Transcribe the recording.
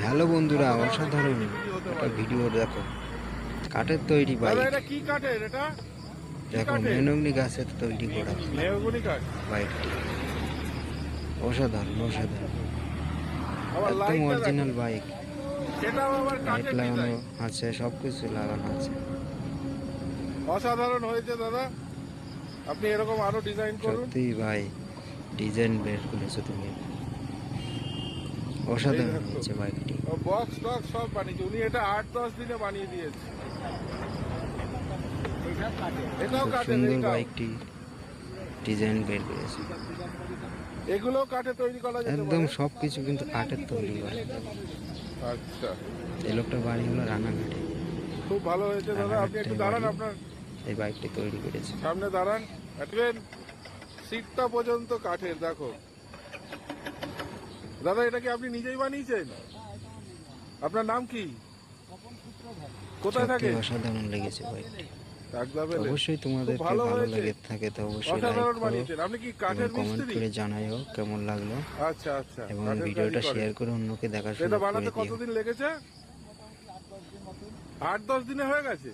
Hello বন্ধুরা, অসাধারণ একটা ভিডিও দেখো। কাঠের তৈরি বাইক, কি কাঠের এটা? দেখো মেহগনি গাছের তৈরি করা বাইকটি। অসাধারণ অসাধারণ, একদম অরিজিনাল বাইক। লাইট লাগানো আছে, সবকিছু লাগানো আছে। অসাধারণ হয়েছে দাদা, আপনি এরকম আরো ডিজাইন করুন। সত্যি ভাই, ডিজাইন বের করেছো তুমি, অসাধারণ হয়েছে বাইকটি। বক্স টক্স সব বানিয়েছে উনি, এটা 8-10 দিনে বানিয়ে দিয়েছে। এটাও খুব কাঠের, সুন্দর বাইকটি ডিজাইন বের করেছে। এগুলো কাঠে তৈরি করা যেতে একদম পারে। সবকিছু কিন্তু কাঠের তৈরি হয়। আচ্ছা, এই লোকটার বাড়ি হলো রানাঘাটে। খুব ভালো হয়েছে দাদা, আপনি একটু দাঁড়ান, আপনার এই বাইকটি তৈরি করেছে। সামনে দাঁড়ান। সিটটা পর্যন্ত কাঠের, দেখো দাদা। এটা কি আপনি নিজেই বানিয়েছেন? আপনার নাম কি? কোথায় থাকে? অসাধারণ লেগেছে বাইকটি। একদম অবশ্যই তোমাদেরকে ভালো লেগে থাকে তো অবশ্যই লাইক অসাধারণ করো বানিয়েছেন। আপনি কি এবং কাঠের কমেন্ট মিস্ত্রি? করে জানাইও কেমন লাগলো। আচ্ছা আচ্ছা, এবং কাঠের ভিডিওটা কাজই করেন। শেয়ার করে অন্যকে দেখার এটা সুযোগ করে বানাতে দিও। কতদিন লেগেছে? 8-10 দিনে হয়ে গেছে।